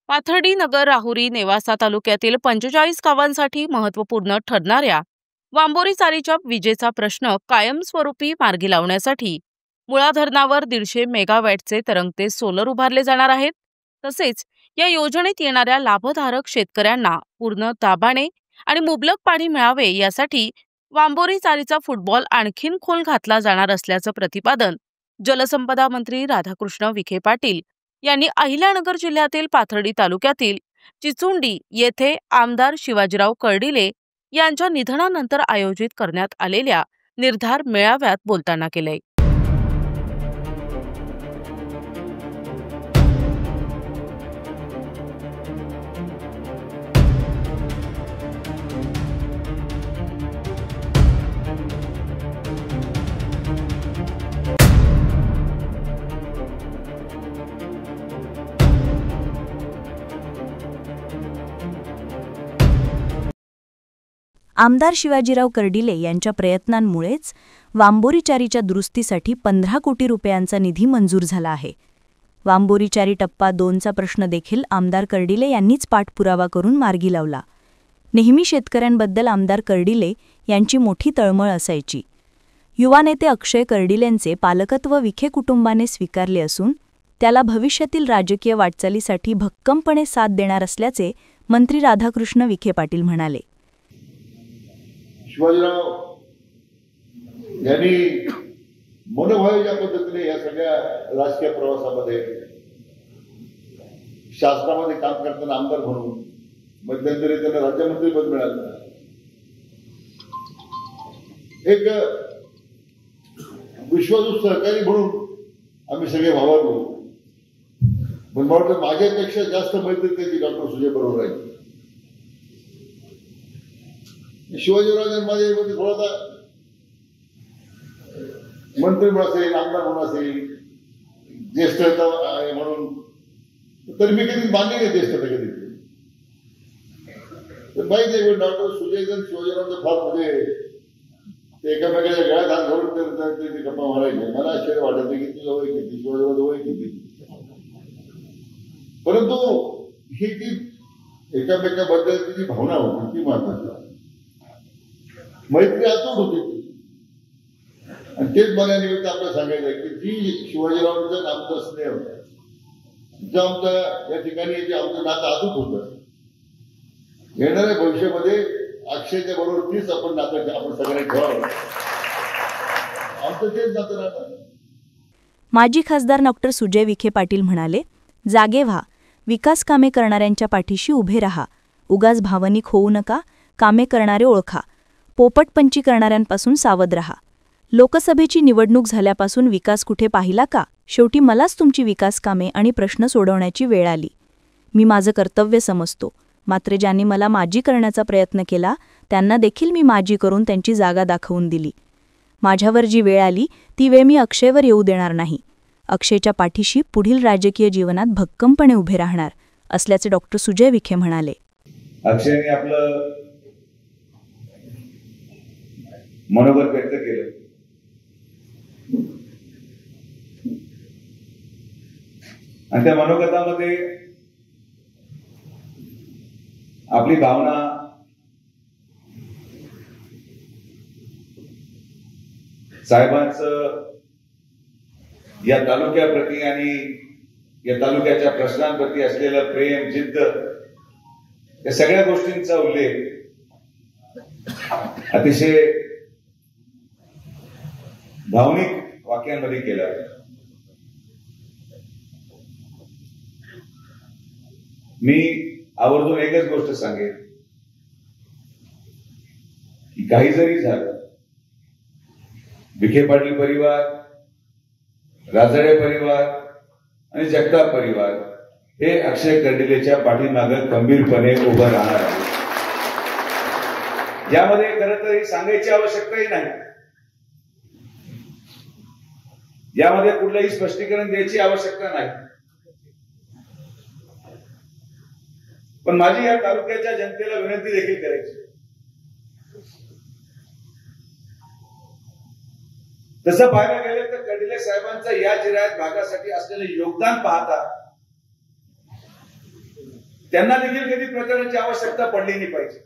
पाथर्डी, नगर, राहुरी, नेवासा तालुक्यातील 45 गावांसाठी महत्त्वपूर्ण ठरणाऱ्या वांबोरी चारीच्या विजेचा प्रश्न कायमस्वरूपी मार्गी लावण्यासाठी मुळा धरणावर 150 मेगावॅटचे तरंगते सोलर उभारले जाणार आहेत। तसेच या योजनेत येणाऱ्या लाभधारक शेतकऱ्यांना पूर्ण दाबाने आणि मुबलक पाणी मिळावे यासाठी वांबोरी चारीचा फुटबॉल आणखीन खोल घातला जाणार असल्याचं प्रतिपादन जलसंपदा मंत्री राधाकृष्ण विखे पाटील यांनी अहिल्यानगर जिल्ह्यातील पाथर्डी तालुक्यातील चिचुंडी येथे आमदार शिवाजीराव कर्डिले यांच्या निधनानंतर आयोजित करण्यात आलेल्या निर्धार मेळाव्यात बोलताना केले। आमदार शिवाजीराव कर्डिले यांच्या प्रयत्नांमुळेच वांबोरी चारीच्या दुरुस्तीसाठी 15 कोटी रुपयांचा निधी मंजूर झाला आहे। वांबोरी चारी टप्पा 2चा प्रश्न देखील आमदार कर्डिले यांनीच पाठपुरावा करून मार्गी लावला। नेहमी शेतकऱ्यांबद्दल आमदार कर्डिले यांची मोठी तळमळ असायची। युवा नेते अक्षय कर्डिलेंचे पालकत्व विखे कुटुंबाने स्वीकारले असून त्याला भविष्यातील राजकीय वाटचालीसाठी भक्कमपणे साथ देणार असल्याचे मंत्री राधाकृष्ण विखे पाटील म्हणाले। शिवाजीराव यांनी मनोभावेच्या पद्धतीने या सगळ्या राजकीय प्रवासामध्ये शासनामध्ये काम करताना आमदार म्हणून मध्यंतरी त्यांना राज्यमंत्रीपद मिळालं। एक विश्वासू सहकारी म्हणून आम्ही सगळे वावरलो, पण मला वाटतं माझ्यापेक्षा जास्त मैत्री त्यांची डॉक्टर सुजय बरोबर आहे। शिवाजीराव माझ्यामध्ये थोडासा मंत्री म्हणून असेल, आमदार म्हणून असेल, ज्येष्ठता आहे म्हणून, तर मी कधी मान्य नाही ज्येष्ठता कधी। माहिती डॉक्टर सुजयजन शिवाजीरावांचं फार म्हणजे ते एकामेकाच्या गळ्यात हात घालून ते गप्पा मारायचे। मला आश्चर्य वाटायचं की तुझं वय किती, शिवाजीरावांचं वय किती, परंतु ही ती एकामेकाबद्दलची जी भावना होती ती महत्वाची, मैत्री अतूट होती। आणि तेच मला निमित्त आपल्याला सांगायचं आहे की जी शिवाजीरावांचं आमचं स्नेह होतं, जे आमचं या ठिकाणी आमचं नातं अतूट होतं, येणाऱ्या भविष्यामध्ये अक्षयच्या बरोबर तीच आपण नातं आपण सगळ्यांनी ठेवावं, आमचं तेच नातं राहतं। माजी खासदार डॉक्टर सुजय विखे पाटील म्हणाले, जागे व्हा, विकास कामे करणाऱ्यांच्या पाठीशी उभे राहा, उगाच भावनिक होऊ नका, कामे करणारे ओळखा, पोपटपंची करणाऱ्यांपासून सावध रहा। लोकसभेची निवडणूक झाल्यापासून विकास कुठे पाहिला का? शेवटी मलाच तुमची विकास कामे आणि प्रश्न सोडवण्याची वेळ आली। मी माझं कर्तव्य समजतो, मात्र ज्यांनी मला माजी करण्याचा प्रयत्न केला त्यांना देखील मी माजी करून त्यांची जागा दाखवून दिली। माझ्यावर जी वेळ आली ती वेळ मी अक्षयवर येऊ देणार नाही। अक्षयच्या पाठीशी पुढील राजकीय जीवनात भक्कमपणे उभे राहणार असल्याचे डॉक्टर सुजय विखे म्हणाले। अक्षयने आपलं मनोबल व्यक्त केलं आणि त्या मनोगतामध्ये आपली भावना साहेबांचं या तालुक्याप्रती आणि या तालुक्याच्या प्रश्नांप्रती असलेलं प्रेम, जिद्द, या सगळ्या गोष्टींचा उल्लेख अतिशय भावनिक वाक्यांमध्ये केला। मी आवर्जून एकच गोष्ट सांगेन की काही जरी झालं, विखे पाटील परिवार, राजळे परिवार आणि जगताप परिवार हे अक्षय कर्डिलेच्या पाठीमागे खंबीरपणे उभं राहणार आहे। यामध्ये खरं तर ही सांगायची आवश्यकताही नाही, यामध्ये कुठलंही स्पष्टीकरण द्यायची आवश्यकता नाही, पण माझी या तालुक्याच्या जनतेला विनंती देखील करायची। तसं पाहायला गेलं तर कर्डिले साहेबांचं या जिरायत भागासाठी असलेलं योगदान पाहता त्यांना देखील कधी प्रचाराची आवश्यकता पडली नाही पाहिजे.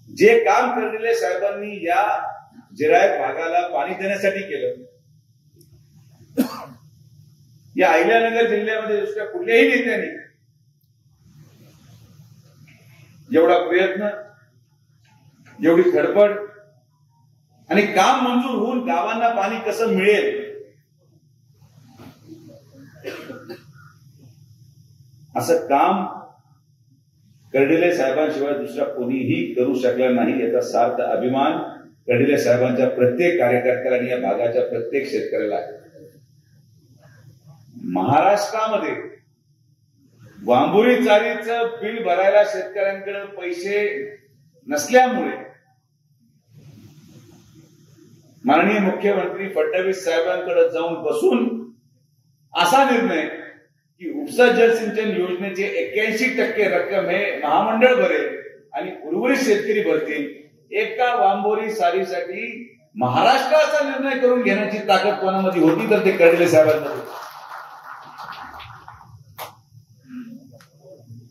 जे काम कर्डिले साहेबांनी या जिरायत भागाला पाणी देण्यासाठी केलं, या अहिल्यानगर जिल्ह्यामध्ये दुसऱ्या कुठल्याही नेत्यांनी एवढा प्रयत्न, एवढी धडपड आणि काम मंजूर होऊन गावांना पाणी कसं मिळेल असं काम कर्डिले साहेबांशिवाय दुसरा कोणीही करू शकला नाही. याचा सार्थ अभिमान कर्डिले साहेबांच्या प्रत्येक कार्यकर्त्याला आणि या भागाच्या प्रत्येक शेतकऱ्याला आहे. महाराष्ट्रामध्ये वांबुरी चारीचं बिल भरायला शेतकऱ्यांकडे पैसे नसल्यामुळे माननीय मुख्यमंत्री फडणवीस साहेबांकडे जाऊन बसून असा निर्णय की उपसा जलसिंचन योजनेचे 81% रक्कम हे महामंडळ भरेल आणि उर्वरित शेतकरी भरतील, एका वांबोरी सारीसाठी महाराष्ट्राचा निर्णय करून घेण्याची ताकद कोणामध्ये होती तर ते कर्डिले साहेबांमध्ये.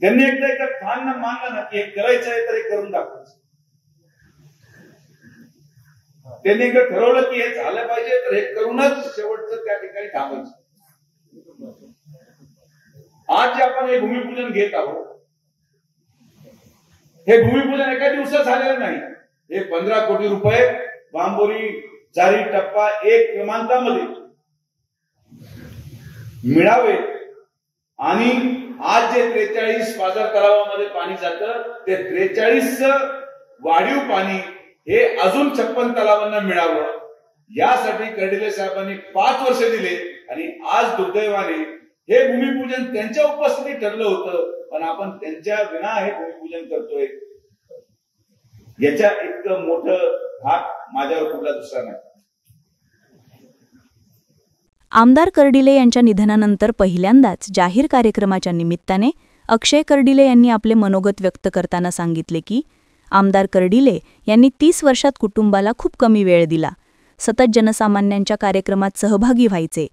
त्यांनी एकदा ठाण मानलं ना की हे करायचं आहे तर हे करून दाखवायचं. त्यांनी एकदा ठरवलं की हे झालं पाहिजे तर हे करूनच शेवटचं त्या ठिकाणी थांबायचं. आज जे आपण हे भूमिपूजन घेत आहोत, हे भूमिपूजन एका दिवसात झालेलं नाही. हे 15 कोटी रुपये वांबोरी चारी टप्पा 1 क्रमांकामध्ये मिळावे आणि आज जे 43 पाझर तलावामध्ये पाणी जातं ते 43 वाढीव पाणी हे अजून 56 तलावांना मिळावं यासाठी कर्डिले साहेबांनी 5 वर्ष दिले आणि आज दुर्दैवाने हे भूमिपूजन त्यांच्या उपस्थितीत ठरलं होतं, पण आपण त्यांच्या विना हे भूमिपूजन करतोय. याच्या इतकं मोठं हात माझ्यावर कुठला दुसरा नाही. आमदार कर्डिले यांच्या निधनानंतर पहिल्यांदाच जाहीर कार्यक्रमाच्या निमित्ताने अक्षय कर्डिले यांनी आपले मनोगत व्यक्त करताना सांगितले की आमदार कर्डिले यांनी 30 वर्षात कुटुंबाला खूप कमी वेळ दिला. सतत जनसामान्यांच्या कार्यक्रमात सहभागी व्हायचे.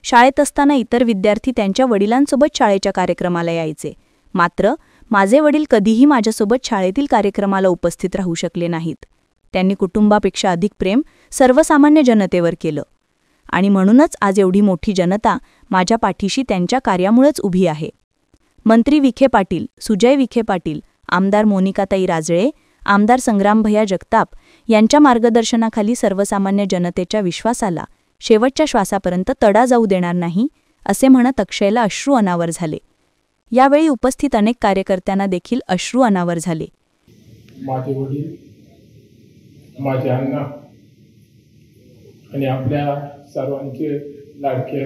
शाळेत असताना इतर विद्यार्थी त्यांच्या वडिलांसोबत शाळेच्या कार्यक्रमाला यायचे. मात्र माझे वडील कधीही माझ्यासोबत शाळेतील कार्यक्रमाला उपस्थित राहू शकले नाहीत. त्यांनी कुटुंबापेक्षा अधिक प्रेम सर्वसामान्य जनतेवर केलं आणि म्हणूनच आज एवढी मोठी जनता माझ्या पाठीशी त्यांच्या कार्यामुळेच उभी आहे. मंत्री विखे पाटील, सुजय विखे पाटील, आमदार मोनिकाताई राजळे, आमदार संग्रामभैया जगताप यांच्या मार्गदर्शनाखाली सर्वसामान्य जनतेच्या विश्वासाला शेवटच्या श्वासापर्यंत तडा जाऊ देणार नाही, असे म्हणत अक्षयला अश्रू अनावर झाले. यावेळी उपस्थित अनेक कार्यकर्त्यांना देखील अश्रू अनावर झाले. माझे वडील, माझे अण्णा आणि आपल्या सर्वांचे लाडके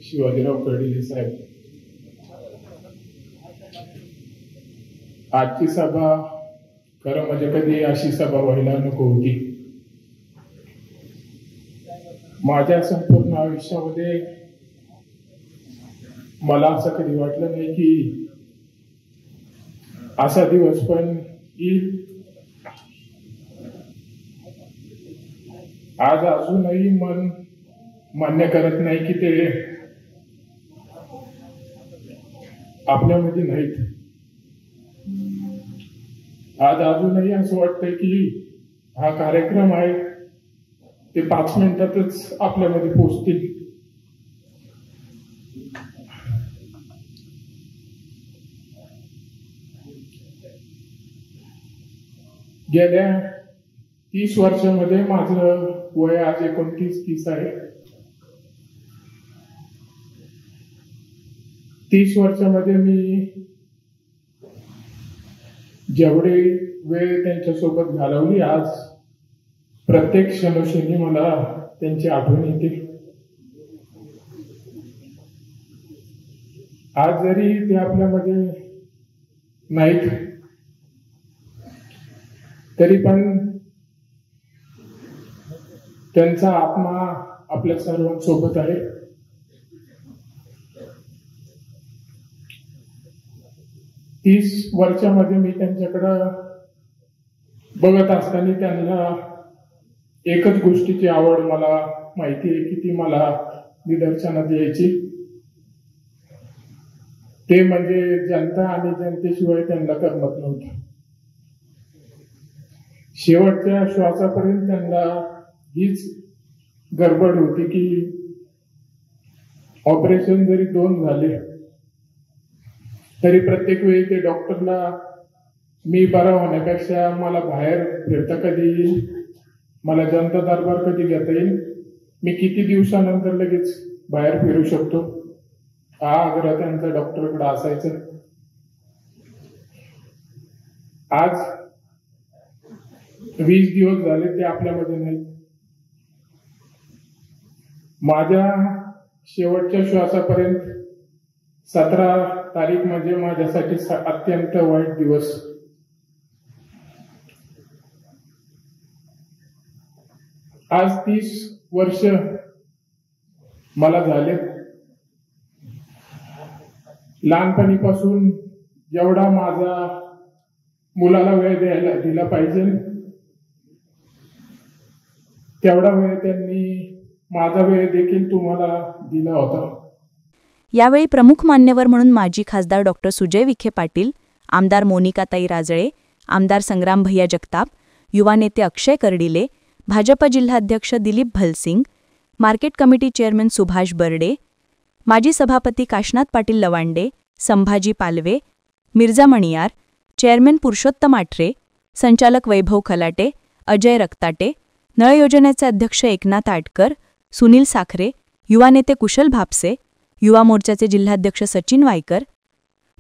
शिवाजीराव कर्डिले साहेब, आजची सभा खरं म्हणजे कधी अशी सभा व्हायला नको होती. माझ्या संपूर्ण आयुष्यामध्ये मला असं कधी वाटलं नाही की असा दिवस पण येईल. आज अजूनही मन मान्य करत नाही की ते आपल्यामध्ये नाहीत. आज अजूनही असं वाटतंय की हा कार्यक्रम आहे ते 5 मिनिटातच आपल्यामध्ये पोहोचतील. गेल्या 30 वर्षामध्ये माझं वय आज 29-30 आहे. 30 वर्षामध्ये मी जेवढे वेळ त्यांच्यासोबत घालवली, आज प्रत्येक क्षणोक्षणी मला त्यांची आठवण येते. आज जरी ते आपल्यामध्ये नाहीत तरी पण त्यांचा आत्मा आपल्या सर्वांसोबत आहे. तीस वर्षामध्ये मी त्यांच्याकडं बघत असताना त्यांना एकच गोष्टीची आवड मला माहिती आहे की ती मला निदर्शनात यायची. ते म्हणजे जनता आणि जनतेशिवाय त्यांना करमत नव्हतं. शेवटच्या श्वासापर्यंत त्यांना हीच गडबड होती की ऑपरेशन जरी 2 झाले तरी प्रत्येक वेळी ते डॉक्टरला मी बरा होण्यापेक्षा मला बाहेर फिरता कधी येईल, मला जनता दरबार कधी घेता येईल, मी किती दिवसानंतर लगेच बाहेर फिरू शकतो, हा आग्रह त्यांचा डॉक्टरकडे असायचा. आज 20 दिवस झाले ते आपल्यामध्ये नाही. माझ्या शेवटच्या श्वासापर्यंत 17 तारीख म्हणजे माझ्यासाठी अत्यंत वाईट दिवस. आज 30 वर्ष मला झाले. लहानपणीपासून जेवढा माझा मुलाला वेळ दिला पाहिजे तेवढा वेळ त्यांनी माझा वेळ देखील तुम्हाला दिला होता. यावेळी प्रमुख मान्यवर म्हणून माजी खासदार डॉक्टर सुजय विखे पाटील, आमदार मोनिकाताई राजळे, आमदार संग्राम भैया जगताप, युवा नेते अक्षय कर्डिले, भाजप जिल्हाध्यक्ष Dilip Bhalsing, market committee chairman Subhash Barde, माजी सभापती काशनाथ पाटील लवांडे, संभाजी पालवे, मिर्झा मणियार, चेअरमन पुरुषोत्तम आठरे, संचालक वैभव खलाटे, अजय रक्ताटे, नळ योजनेचे अध्यक्ष एकनाथ आटकर, सुनील साखरे, युवा नेते कुशल भापसे, युवा मोर्चाचे जिल्हाध्यक्ष सचिन वायकर,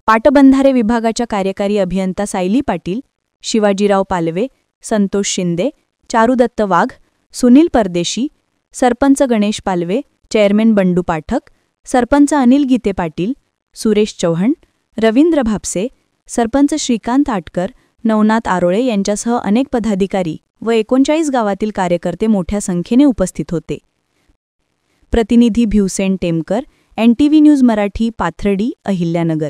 पाटबंधारे विभागाच्या कार्यकारी अभियंता सायली पाटील, शिवाजीराव पालवे, संतोष शिंदे, चारुदत्त वाघ, सुनील परदेशी, सरपंच गणेश पालवे, चेअरमन बंडू पाठक, सरपंच अनिल गीते पाटील, सुरेश चव्हाण, रवींद्र भापसे, सरपंच श्रीकांत आटकर, नवनाथ आरोळे यांच्यासह अनेक पदाधिकारी व 39 गावातील कार्यकर्ते मोठ्या संख्येने उपस्थित होते. प्रतिनिधी भिवसेन टेमकर, NTV न्यूज मराठी, पाथर्डी, अहिल्यानगर.